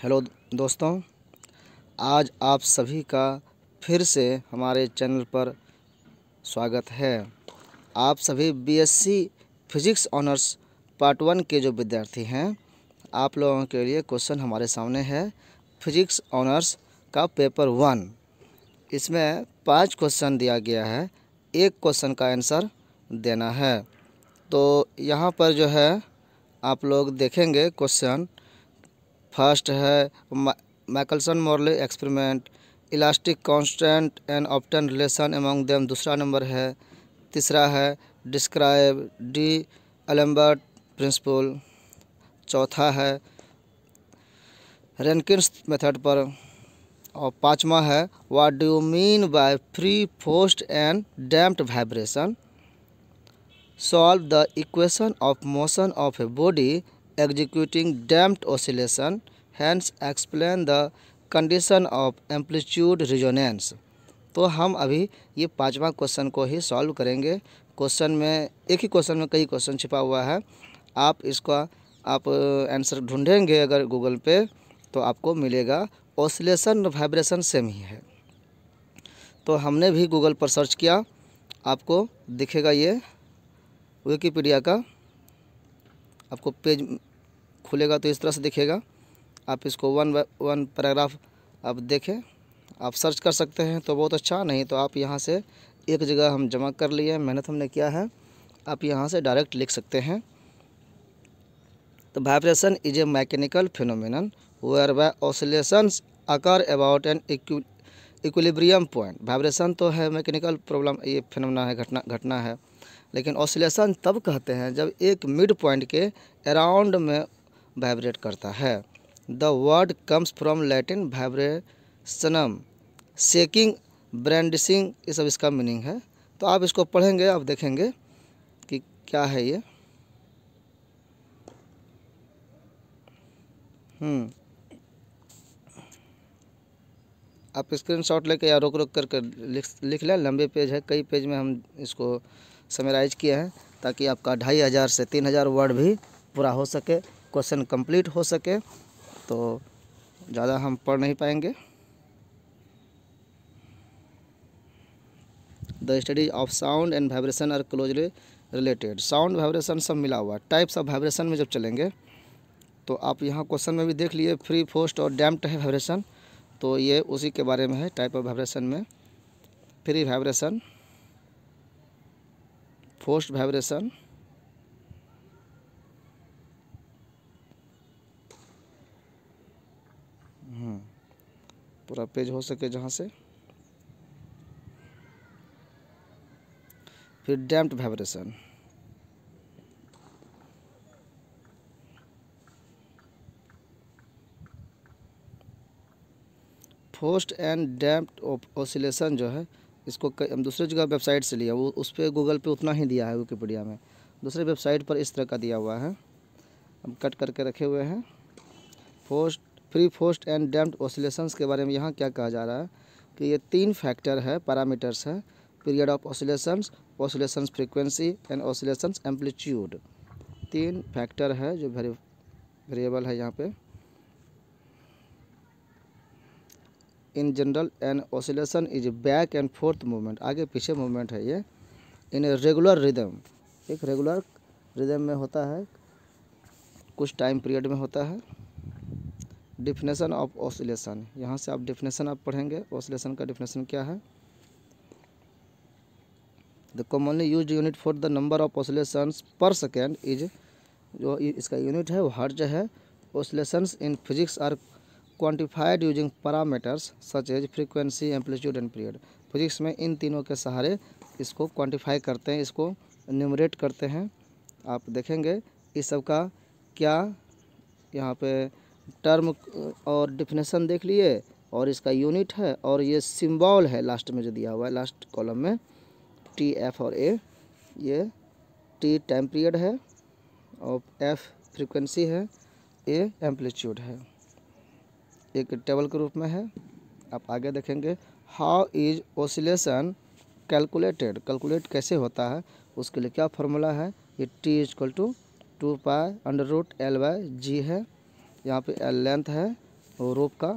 Hello दोस्तों, आज आप सभी का फिर से हमारे चैनल पर स्वागत है। आप सभी बीएससी फिजिक्स ऑनर्स पार्ट 1 के जो विद्यार्थी हैं, आप लोगों के लिए क्वेश्चन हमारे सामने है। फिजिक्स ऑनर्स का पेपर 1, इसमें 5 क्वेश्चन दिया गया है, एक क्वेश्चन का आंसर देना है। तो यहाँ पर जो है आप लोग देखेंगे क्वेश्चन। फर्स्ट है Michelson Morley experiment, elastic constant and often relation among them, दूसरा नंबर है। तीसरा है डिस्क्राइब डी एलेम्बर्ट प्रिंसिपल। चौथा है रेनकिन्स मेथड पर। और पांचवा है what do you mean by free forced and damped vibration. Solve the equation of motion of a body executing damped oscillation, hence explain the condition of amplitude resonance. तो हम अभी ये पांचवा क्वेश्चन को ही सॉल्व करेंगे। क्वेश्चन में एक ही question में कई क्वेश्चन छिपा हुआ है। आप इसका आंसर ढूंढेंगे अगर गूगल पे तो आपको मिलेगा। ऑसिलेशन वाइब्रेशन सेम ही है। तो हमने भी गूगल पर सर्च किया, आपको दिखेगा ये विकिपीडिया का आपको पेज खुलेगा तो इस तरह से दिखेगा। आप इसको वन बाय वन पैराग्राफ आप देखें, आप सर्च कर सकते हैं तो बहुत अच्छा। नहीं तो आप यहाँ से एक जगह हम जमा कर लिए, मेहनत हमने किया है, आप यहाँ से डायरेक्ट लिख सकते हैं। तो vibration is a mechanical phenomenon whereby oscillations occur about an equilibrium point. Vibration तो है मैकेनिकल प्रॉब्लम, ये फिनोमिना है, घटना है। लेकिन ऑसिलेशन तब कहते हैं जब एक मिड पॉइंट के अराउंड में वाइब्रेट करता है। The word comes from Latin वाइब्रेशनम, शेकिंग, ब्रेंडिसिंग, ये सब इसका मीनिंग है। तो आप इसको पढ़ेंगे, आप देखेंगे कि क्या है ये। आप स्क्रीनशॉट लेके या रोक रोक करके लिख लें। लंबे पेज है, कई पेज में हम इसको समराइज किए हैं ताकि आपका 2500 से 3000 वर्ड भी पूरा हो सके, क्वेश्चन कंप्लीट हो सके। तो ज़्यादा हम पढ़ नहीं पाएंगे। The study of sound and vibration are closely related. Sound vibration सब मिला हुआ। टाइप्स ऑफ वाइब्रेशन में जब चलेंगे तो आप यहाँ क्वेश्चन में भी देख लिए, फ्री फोर्स्ड और डैम्प्ड है वाइब्रेशन, तो ये उसी के बारे में है। टाइप ऑफ वाइब्रेशन में फ्री वाइब्रेशन, फोर्स्ड वाइब्रेशन, पूरा पेज हो सके जहाँ से, फिर damped vibration. Forced and damped oscillation जो है, इसको हम दूसरे जगह वेबसाइट से लिया, वो उस पर गूगल पे उतना ही दिया है, विकिपीडिया में। दूसरे वेबसाइट पर इस तरह का दिया हुआ है, हम कट करके रखे हुए हैं। Free forced and damped oscillations के बारे में यहाँ क्या कहा जा रहा है कि ये 3 फैक्टर है, पैरामीटर्स है। Period of oscillations, oscillations frequency and oscillations amplitude. 3 factor है जो वेरिएबल है यहाँ पे। In general an oscillation is back and forth movement, आगे पीछे मूवमेंट है ये। इन ए रेगुलर रिदम, एक रेगुलर रिदम में होता है, कुछ टाइम पीरियड में होता है। डिफिनेशन ऑफ ऑसिलेशन, यहाँ से आप डिफिनेशन आप पढ़ेंगे, ऑसिलेशन का डिफिनेशन क्या है। The commonly used unit for the number of oscillations per second is, जो इसका यूनिट है वो हर्ट्ज है। Oscillations in physics are quantified using parameters such as frequency, amplitude and period. Physics में इन तीनों के सहारे इसको क्वांटिफाई करते हैं, इसको न्यूमरेट करते हैं। आप देखेंगे इस सब का क्या यहाँ पे टर्म और डिफिनेशन देख लिए, और इसका यूनिट है, और ये सिंबल है लास्ट में जो दिया हुआ है, लास्ट कॉलम में टी, एफ और ए। ये टी टाइम पीरियड है, और एफ फ्रीक्वेंसी है, ए एम्पलीट्यूड है, एक टेबल के रूप में है। आप आगे देखेंगे how is oscillation calculated, calculate कैसे होता है, उसके लिए क्या फार्मूला है। ये T equal to 2 pi under root L/G है। यहाँ पे L लेंथ है रोप का।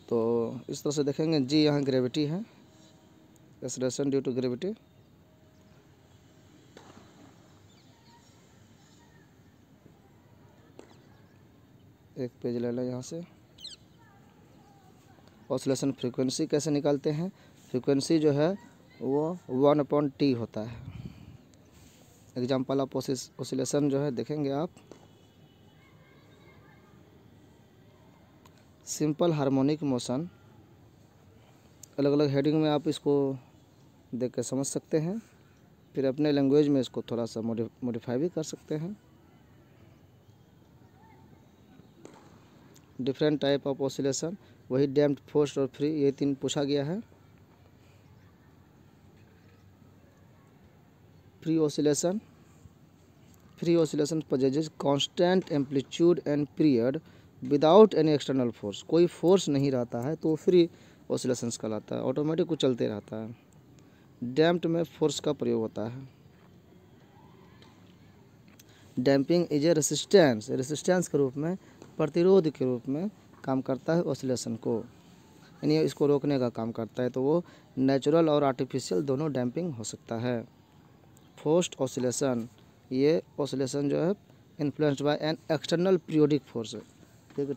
तो इस तरह से देखेंगे जी, यहाँ ग्रेविटी है, एक्सेलरेशन ड्यू टू ग्रेविटी। एक पेज ले लें यहाँ से। ऑसिलेशन फ्रीक्वेंसी कैसे निकालते हैं? फ्रीक्वेंसी जो है वो 1/T होता है। एग्जाम्पल ऑफ ऑसिलेशन जो है देखेंगे आप, सिंपल हार्मोनिक मोशन। अलग अलग हेडिंग में आप इसको देख के समझ सकते हैं, फिर अपने लैंग्वेज में इसको थोड़ा सा मॉडिफाई भी कर सकते हैं। डिफरेंट टाइप ऑफ ऑसिलेशन, वही डैम्प्ड, फोर्स्ड और फ्री, ये 3 पूछा गया है। Free oscillation possesses constant amplitude and period without any external force। कोई फोर्स नहीं रहता है तो फ्री ऑसिलेशंस कहलाता है, ऑटोमेटिक कुछ चलते रहता है। डैम्प्ड में फोर्स का प्रयोग होता है। डैम्पिंग इज ए रेसिस्टेंस के रूप में, प्रतिरोध के रूप में काम करता है ऑसिलेशन को, यानी इसको रोकने का काम करता है। तो वो नेचुरल और आर्टिफिशियल दोनों डैम्पिंग हो सकता है। फोर्स्ड ऑसिलेशन, ये ऑसिलेशन जो है influenced by an external periodic force, एक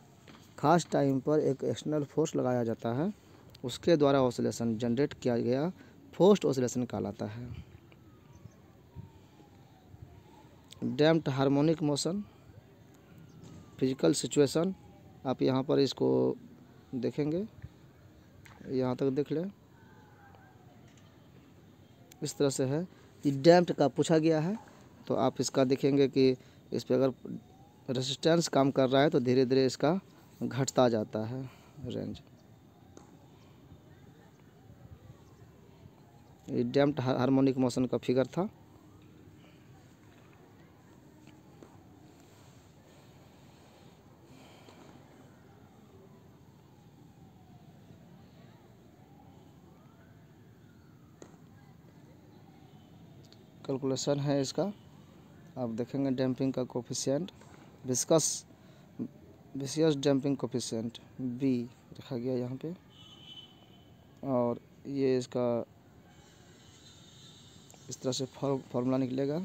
खास टाइम पर एक एक्सटर्नल फोर्स लगाया जाता है, उसके द्वारा ऑसिलेशन जनरेट किया गया फोर्स्ड ऑसिलेशन कहलाता है। Damped harmonic motion, physical situation, आप यहाँ पर इसको देखेंगे, यहाँ तक देख लें, इस तरह से है। ये डैम्प्ड का पूछा गया है, तो आप इसका देखेंगे कि इस पर अगर रेसिस्टेंस काम कर रहा है तो धीरे धीरे इसका घटता जाता है रेंज। ये डैम्प्ड हार्मोनिक मोशन का फिगर था। कैलकुलेशन है इसका, आप देखेंगे डैम्पिंग का coefficient, viscous damping coefficient B रखा गया यहाँ पे, और ये इसका इस तरह से फॉर्मूला निकलेगा।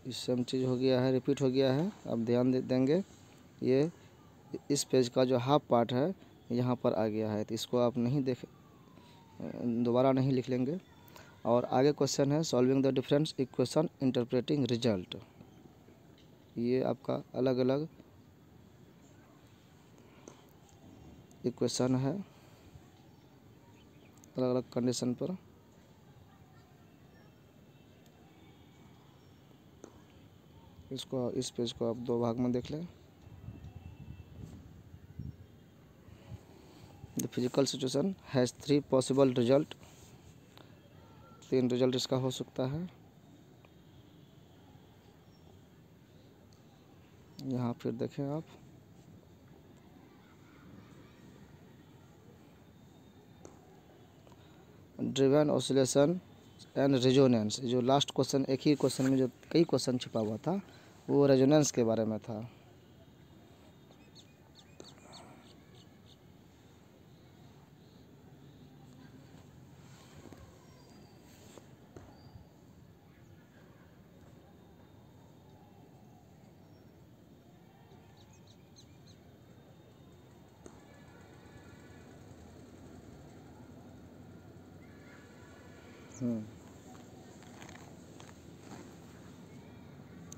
इस सेम चीज़ हो गया है, रिपीट हो गया है। अब ध्यान देंगे, ये इस पेज का जो हाफ पार्ट है यहाँ पर आ गया है, तो इसको आप नहीं दोबारा नहीं लिख लेंगे। और आगे क्वेश्चन है solving the difference equation interpreting result. ये आपका अलग अलग इक्वेशन है, अलग अलग कंडीशन पर। इसको, इस पेज को आप 2 भाग में देख लें। The physical situation has 3 possible result, 3 result इसका हो सकता है। यहाँ फिर देखें आप, ड्रिवन ऑसिलेशन एंड रेजोनेंस। जो लास्ट क्वेश्चन, एक ही क्वेश्चन में जो कई क्वेश्चन छिपा हुआ था, वो रेजोनेंस के बारे में था।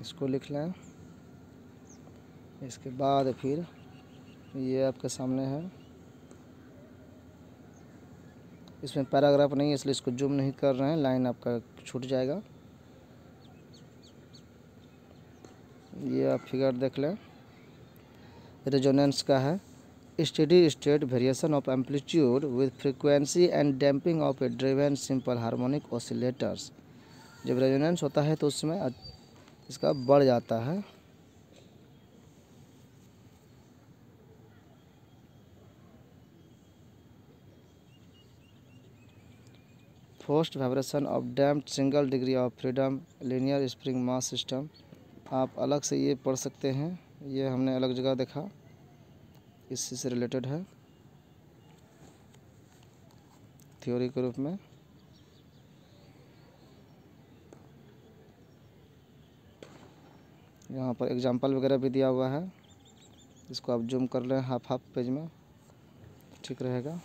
इसको लिख लें। इसके बाद फिर ये आपके सामने है, इसमें पैराग्राफ नहीं है इसलिए इसको जूम नहीं कर रहे हैं, लाइन आपका छूट जाएगा। ये आप फिगर देख लें, रेजोनेंस का है। Steady state variation of amplitude with frequency and damping off A driven simple harmonic oscillators. जब रेजोनेंस होता है तो उसमें इसका बढ़ जाता है, forced vibration of damped single degree of freedom linear spring mass system. आप अलग से ये पढ़ सकते हैं, ये हमने अलग जगह देखा, इसी से रिलेटेड है थ्योरी के रूप में। यहाँ पर एग्जाम्पल वगैरह भी दिया हुआ है, इसको आप जूम कर लें हाफ पेज में, ठीक रहेगा।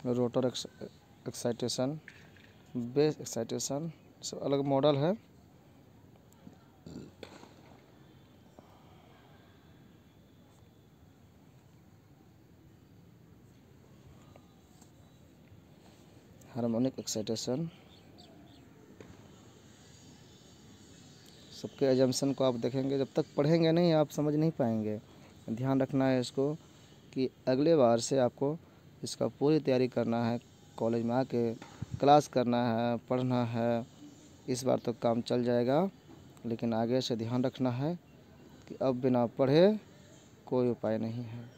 रोटर एक्साइटेशन, बेस एक्साइटेशन, सब अलग मॉडल है। हार्मोनिक एक्साइटेशन, सबके एजम्पशन को आप देखेंगे, जब तक पढ़ेंगे नहीं आप समझ नहीं पाएंगे। ध्यान रखना है इसको कि अगले बार से आपको इसका पूरी तैयारी करना है, कॉलेज में आके क्लास करना है, पढ़ना है। इस बार तो काम चल जाएगा, लेकिन आगे से ध्यान रखना है कि अब बिना पढ़े कोई उपाय नहीं है।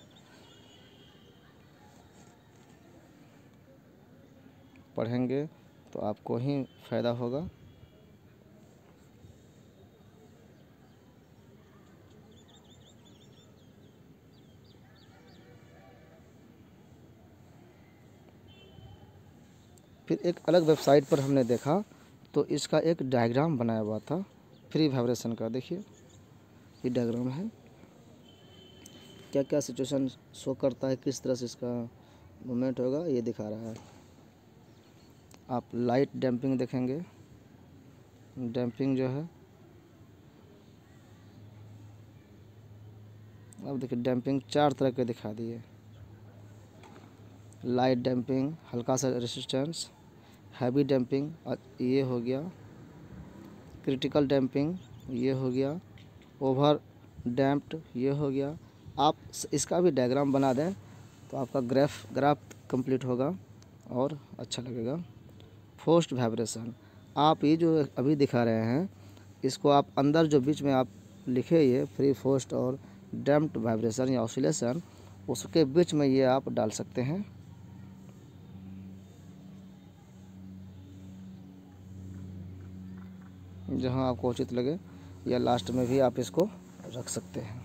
पढ़ेंगे तो आपको ही फ़ायदा होगा। फिर एक अलग वेबसाइट पर हमने देखा तो इसका एक डायग्राम बनाया हुआ था फ्री वाइब्रेशन का। देखिए ये डायग्राम है, क्या क्या सिचुएशन शो करता है, किस तरह से इसका मूवमेंट होगा, ये दिखा रहा है। आप लाइट डैम्पिंग देखेंगे, डैम्पिंग जो है अब देखिए डैम्पिंग 4 तरह के दिखा दिए। लाइट डैम्पिंग, हल्का सा रेसिस्टेंस, हैवी डैम्पिंग ये हो गया, क्रिटिकल डैम्पिंग ये हो गया, ओवर डैम्प्ड ये हो गया। आप इसका भी डायग्राम बना दें तो आपका ग्राफ कंप्लीट होगा और अच्छा लगेगा। फोर्स्ड वाइब्रेशन, आप ये जो अभी दिखा रहे हैं इसको आप अंदर जो बीच में आप लिखे ये फ्री फोर्स्ड और डैम्प्ड वाइब्रेशन या ऑसिलेशन, उसके बीच में ये आप डाल सकते हैं। जहां आपको उचित लगे, या लास्ट में भी आप इसको रख सकते हैं।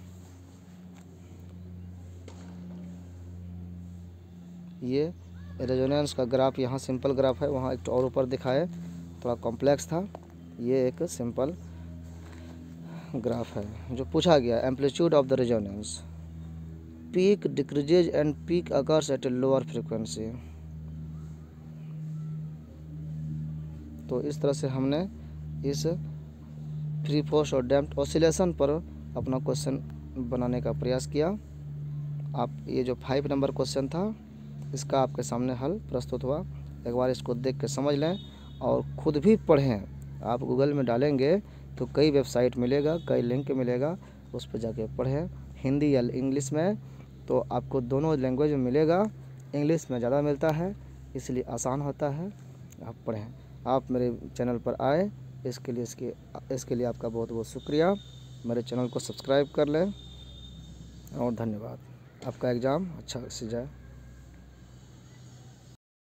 ये रेजोनेंस का ग्राफ, यहाँ सिंपल ग्राफ है, वहाँ एक और ऊपर दिखाए थोड़ा कॉम्प्लेक्स था, ये एक सिंपल ग्राफ है। जो पूछा गया amplitude of the resonance, peak decreases and peak occurs at a lower frequency. तो इस तरह से हमने इस फ्री फोर्स और डैम्प्ड ऑसिलेशन पर अपना क्वेश्चन बनाने का प्रयास किया। आप ये जो 5 नंबर क्वेश्चन था इसका आपके सामने हल प्रस्तुत हुआ। एक बार इसको देख के समझ लें और ख़ुद भी पढ़ें। आप गूगल में डालेंगे तो कई वेबसाइट मिलेगा, कई लिंक मिलेगा, उस पर जाके पढ़ें। हिंदी या इंग्लिश में तो आपको दोनों लैंग्वेज में मिलेगा, इंग्लिश में ज़्यादा मिलता है इसलिए आसान होता है। आप पढ़ें। आप मेरे चैनल पर आए इसके लिए आपका बहुत बहुत शुक्रिया। मेरे चैनल को सब्सक्राइब कर लें और धन्यवाद। आपका एग्ज़ाम अच्छा से जाए।